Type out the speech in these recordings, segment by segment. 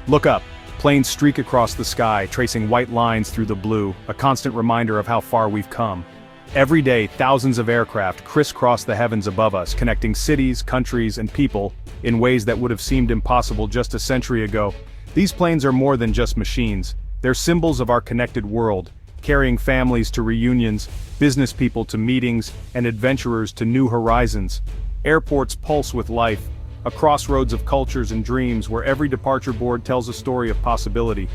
Look up. Planes streak across the sky, tracing white lines through the blue, a constant reminder of how far we've come. Every day, thousands of aircraft crisscross the heavens above us, connecting cities, countries, and people in ways that would have seemed impossible just a century ago. These planes are more than just machines. They're symbols of our connected world, carrying families to reunions, business people to meetings, and adventurers to new horizons. Airports pulse with life, a crossroads of cultures and dreams where every departure board tells a story of possibility.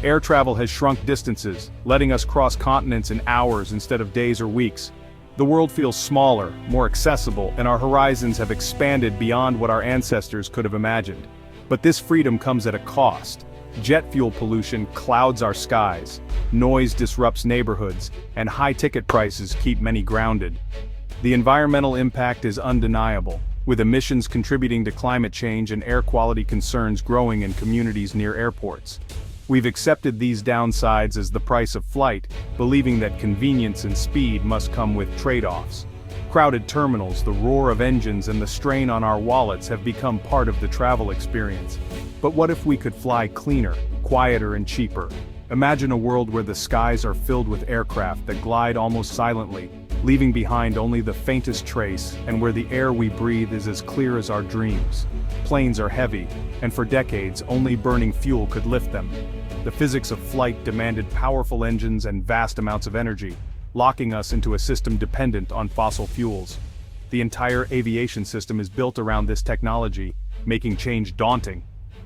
Air travel has shrunk distances, letting us cross continents in hours instead of days or weeks. The world feels smaller, more accessible, and our horizons have expanded beyond what our ancestors could have imagined. But this freedom comes at a cost. Jet fuel pollution clouds our skies, noise disrupts neighborhoods, and high ticket prices keep many grounded. The environmental impact is undeniable, with emissions contributing to climate change and air quality concerns growing in communities near airports. We've accepted these downsides as the price of flight, believing that convenience and speed must come with trade-offs. Crowded terminals, the roar of engines, and the strain on our wallets have become part of the travel experience. But what if we could fly cleaner, quieter, and cheaper? Imagine a world where the skies are filled with aircraft that glide almost silently, leaving behind only the faintest trace, and where the air we breathe is as clear as our dreams. Planes are heavy, and for decades only burning fuel could lift them. The physics of flight demanded powerful engines and vast amounts of energy, locking us into a system dependent on fossil fuels. The entire aviation system is built around this technology, making change daunting.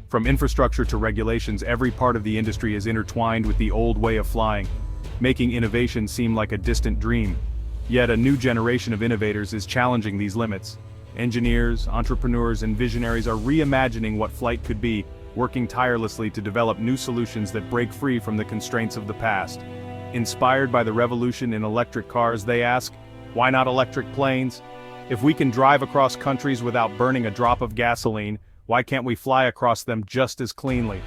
From infrastructure to regulations, every part of the industry is intertwined with the old way of flying, making innovation seem like a distant dream. Yet a new generation of innovators is challenging these limits. Engineers, entrepreneurs, and visionaries are reimagining what flight could be, working tirelessly to develop new solutions that break free from the constraints of the past. Inspired by the revolution in electric cars, they ask, why not electric planes? If we can drive across countries without burning a drop of gasoline, why can't we fly across them just as cleanly?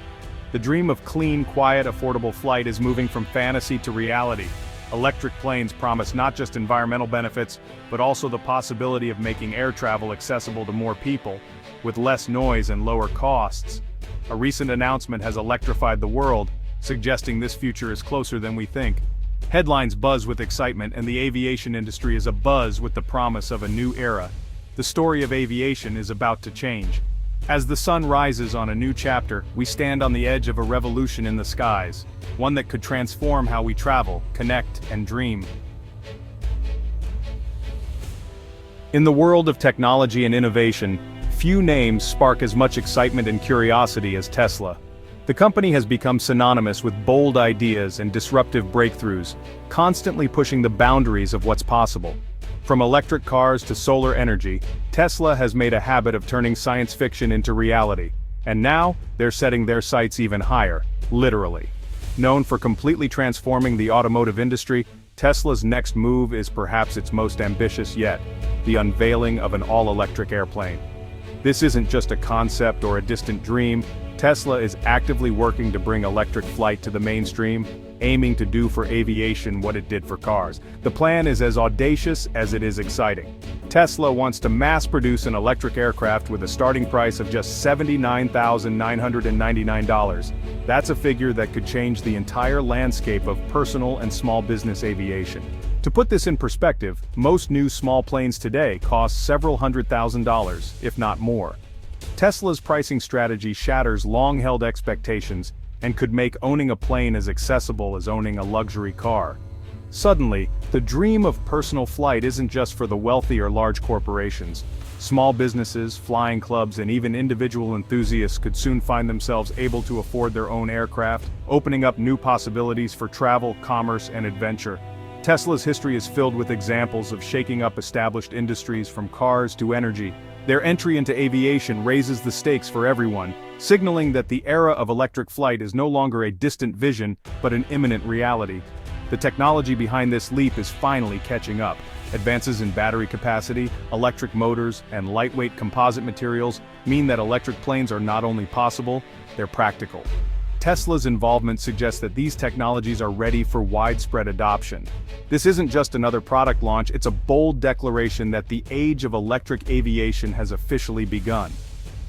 The dream of clean, quiet, affordable flight is moving from fantasy to reality. Electric planes promise not just environmental benefits, but also the possibility of making air travel accessible to more people, with less noise and lower costs. A recent announcement has electrified the world, suggesting this future is closer than we think. Headlines buzz with excitement, and the aviation industry is abuzz with the promise of a new era. The story of aviation is about to change. As the sun rises on a new chapter, we stand on the edge of a revolution in the skies, one that could transform how we travel, connect, and dream. In the world of technology and innovation, few names spark as much excitement and curiosity as Tesla. The company has become synonymous with bold ideas and disruptive breakthroughs, constantly pushing the boundaries of what's possible. From electric cars to solar energy, Tesla has made a habit of turning science fiction into reality. And now, they're setting their sights even higher, literally. Known for completely transforming the automotive industry, Tesla's next move is perhaps its most ambitious yet, the unveiling of an all-electric airplane. This isn't just a concept or a distant dream. Tesla is actively working to bring electric flight to the mainstream, aiming to do for aviation what it did for cars. The plan is as audacious as it is exciting. Tesla wants to mass-produce an electric aircraft with a starting price of just $79,999. That's a figure that could change the entire landscape of personal and small business aviation. To put this in perspective, most new small planes today cost several $100,000, if not more. Tesla's pricing strategy shatters long-held expectations and could make owning a plane as accessible as owning a luxury car. Suddenly, the dream of personal flight isn't just for the wealthy or large corporations. Small businesses, flying clubs, and even individual enthusiasts could soon find themselves able to afford their own aircraft, opening up new possibilities for travel, commerce, and adventure. Tesla's history is filled with examples of shaking up established industries from cars to energy. Their entry into aviation raises the stakes for everyone, signaling that the era of electric flight is no longer a distant vision, but an imminent reality. The technology behind this leap is finally catching up. Advances in battery capacity, electric motors, and lightweight composite materials mean that electric planes are not only possible, they're practical. Tesla's involvement suggests that these technologies are ready for widespread adoption. This isn't just another product launch, it's a bold declaration that the age of electric aviation has officially begun.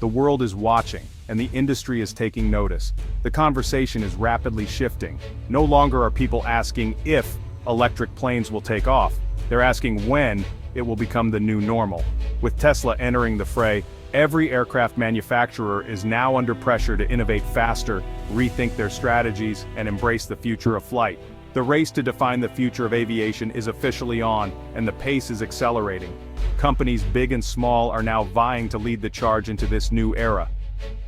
The world is watching, and the industry is taking notice. The conversation is rapidly shifting. No longer are people asking if electric planes will take off. They're asking when it will become the new normal. With Tesla entering the fray, every aircraft manufacturer is now under pressure to innovate faster, rethink their strategies, and embrace the future of flight. The race to define the future of aviation is officially on, and the pace is accelerating. Companies big and small are now vying to lead the charge into this new era.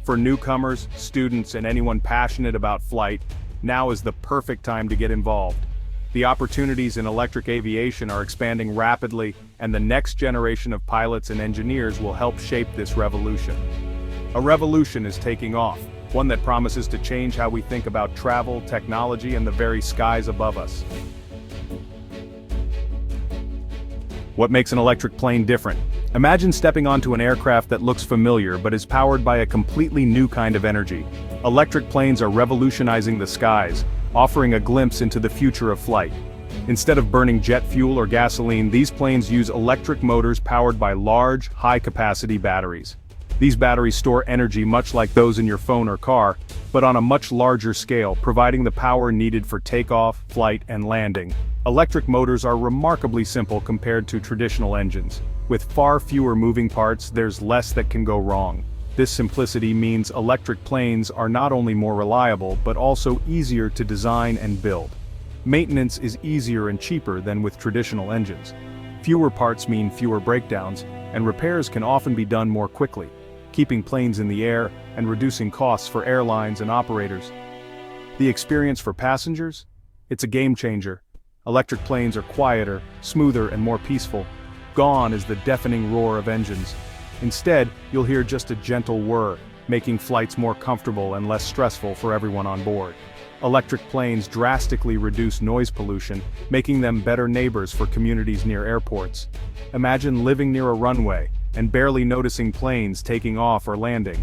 For newcomers, students, and anyone passionate about flight, now is the perfect time to get involved. The opportunities in electric aviation are expanding rapidly, and the next generation of pilots and engineers will help shape this revolution. A revolution is taking off, one that promises to change how we think about travel, technology, and the very skies above us. What makes an electric plane different? Imagine stepping onto an aircraft that looks familiar but is powered by a completely new kind of energy. Electric planes are revolutionizing the skies, offering a glimpse into the future of flight. Instead of burning jet fuel or gasoline, these planes use electric motors powered by large, high-capacity batteries. These batteries store energy much like those in your phone or car, but on a much larger scale, providing the power needed for takeoff, flight, and landing. Electric motors are remarkably simple compared to traditional engines. With far fewer moving parts, there's less that can go wrong. This simplicity means electric planes are not only more reliable, but also easier to design and build. Maintenance is easier and cheaper than with traditional engines. Fewer parts mean fewer breakdowns, and repairs can often be done more quickly, keeping planes in the air and reducing costs for airlines and operators. The experience for passengers? It's a game changer. Electric planes are quieter, smoother, and more peaceful. Gone is the deafening roar of engines. Instead, you'll hear just a gentle whir, making flights more comfortable and less stressful for everyone on board. Electric planes drastically reduce noise pollution, making them better neighbors for communities near airports. Imagine living near a runway and barely noticing planes taking off or landing.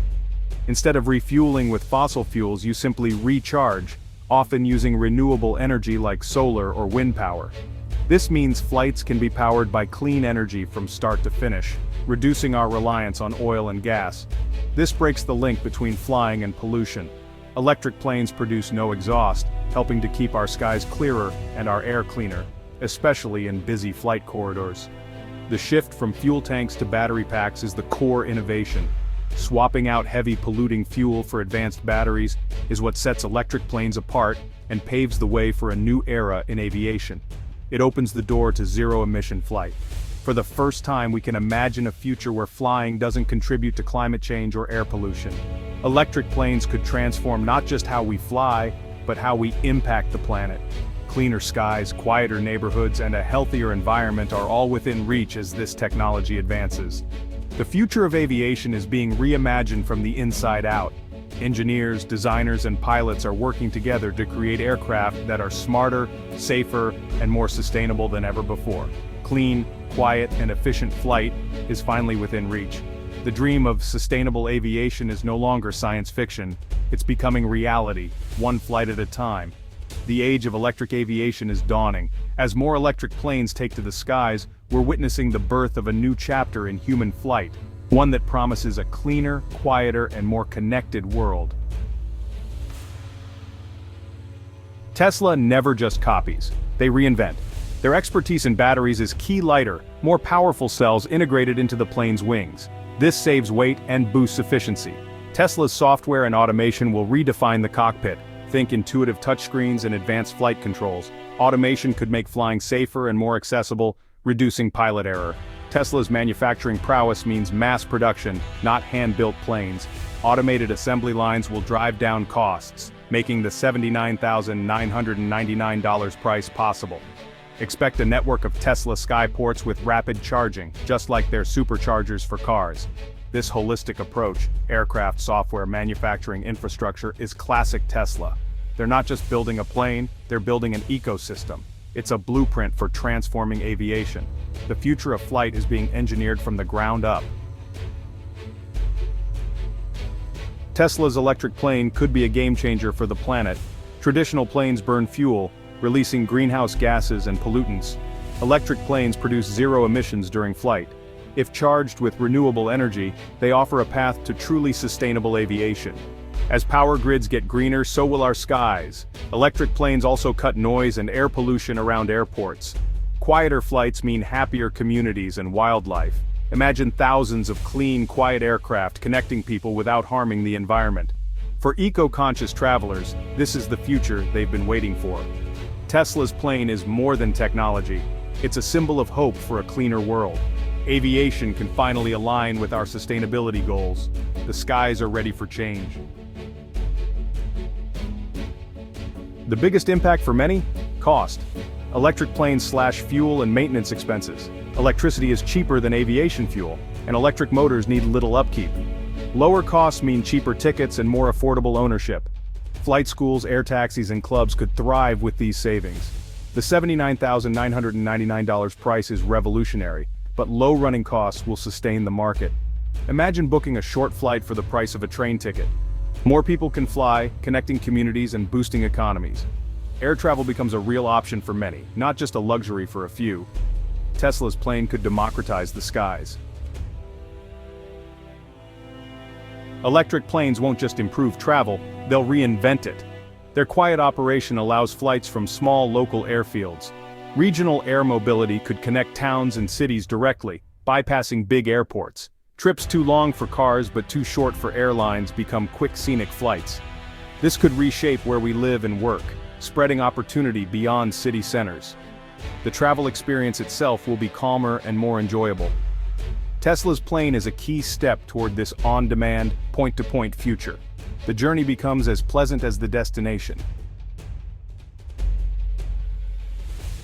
Instead of refueling with fossil fuels, you simply recharge, often using renewable energy like solar or wind power. This means flights can be powered by clean energy from start to finish, reducing our reliance on oil and gas. This breaks the link between flying and pollution. Electric planes produce no exhaust, helping to keep our skies clearer and our air cleaner, especially in busy flight corridors. The shift from fuel tanks to battery packs is the core innovation. Swapping out heavy polluting fuel for advanced batteries is what sets electric planes apart and paves the way for a new era in aviation. It opens the door to zero-emission flight. For the first time, we can imagine a future where flying doesn't contribute to climate change or air pollution. Electric planes could transform not just how we fly, but how we impact the planet. Cleaner skies, quieter neighborhoods, and a healthier environment are all within reach as this technology advances. The future of aviation is being reimagined from the inside out. Engineers, designers, and pilots are working together to create aircraft that are smarter, safer, and more sustainable than ever before. Clean, quiet, and efficient flight is finally within reach. The dream of sustainable aviation is no longer science fiction. It's becoming reality, one flight at a time. The age of electric aviation is dawning. As more electric planes take to the skies, we're witnessing the birth of a new chapter in human flight, one that promises a cleaner, quieter, and more connected world. Tesla never just copies, they reinvent. Their expertise in batteries is key lighter, more powerful cells integrated into the plane's wings. This saves weight and boosts efficiency. Tesla's software and automation will redefine the cockpit. Think intuitive touchscreens and advanced flight controls. Automation could make flying safer and more accessible, reducing pilot error. Tesla's manufacturing prowess means mass production, not hand-built planes. Automated assembly lines will drive down costs, making the $79,999 price possible. Expect a network of Tesla Skyports with rapid charging, just like their superchargers for cars. This holistic approach, aircraft software manufacturing infrastructure, is classic Tesla. They're not just building a plane, they're building an ecosystem. It's a blueprint for transforming aviation. The future of flight is being engineered from the ground up. Tesla's electric plane could be a game changer for the planet. Traditional planes burn fuel, releasing greenhouse gases and pollutants. Electric planes produce zero emissions during flight. If charged with renewable energy, they offer a path to truly sustainable aviation. As power grids get greener, so will our skies. Electric planes also cut noise and air pollution around airports. Quieter flights mean happier communities and wildlife. Imagine thousands of clean, quiet aircraft connecting people without harming the environment. For eco-conscious travelers, this is the future they've been waiting for. Tesla's plane is more than technology. It's a symbol of hope for a cleaner world. Aviation can finally align with our sustainability goals. The skies are ready for change. The biggest impact for many? Cost. Electric planes slash fuel and maintenance expenses. Electricity is cheaper than aviation fuel, and electric motors need little upkeep. Lower costs mean cheaper tickets and more affordable ownership. Flight schools, air taxis, and clubs could thrive with these savings. The $79,999 price is revolutionary, but low running costs will sustain the market. Imagine booking a short flight for the price of a train ticket. More people can fly, connecting communities and boosting economies. Air travel becomes a real option for many, not just a luxury for a few. Tesla's plane could democratize the skies. Electric planes won't just improve travel, they'll reinvent it. Their quiet operation allows flights from small local airfields. Regional air mobility could connect towns and cities directly, bypassing big airports. Trips too long for cars but too short for airlines become quick scenic flights. This could reshape where we live and work, spreading opportunity beyond city centers. The travel experience itself will be calmer and more enjoyable. Tesla's plane is a key step toward this on-demand, point-to-point future. The journey becomes as pleasant as the destination.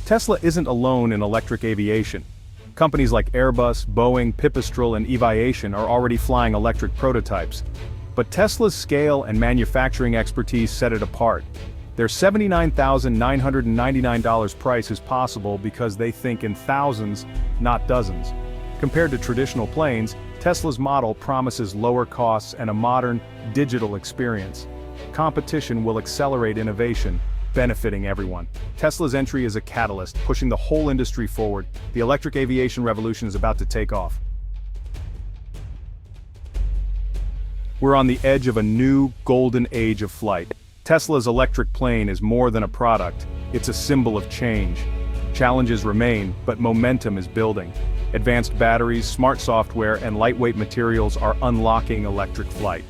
Tesla isn't alone in electric aviation. Companies like Airbus, Boeing, Pipistrel, and Eviation are already flying electric prototypes. But Tesla's scale and manufacturing expertise set it apart. Their $79,999 price is possible because they think in thousands, not dozens. Compared to traditional planes, Tesla's model promises lower costs and a modern, digital experience. Competition will accelerate innovation, benefiting everyone. Tesla's entry is a catalyst, pushing the whole industry forward. The electric aviation revolution is about to take off. We're on the edge of a new, golden age of flight. Tesla's electric plane is more than a product, it's a symbol of change. Challenges remain, but momentum is building. Advanced batteries, smart software, and lightweight materials are unlocking electric flight.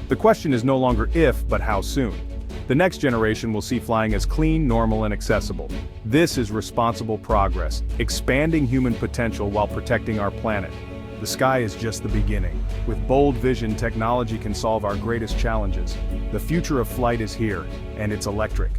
The question is no longer if, but how soon. The next generation will see flying as clean, normal, and accessible. This is responsible progress, expanding human potential while protecting our planet. The sky is just the beginning. With bold vision, technology can solve our greatest challenges. The future of flight is here, and it's electric.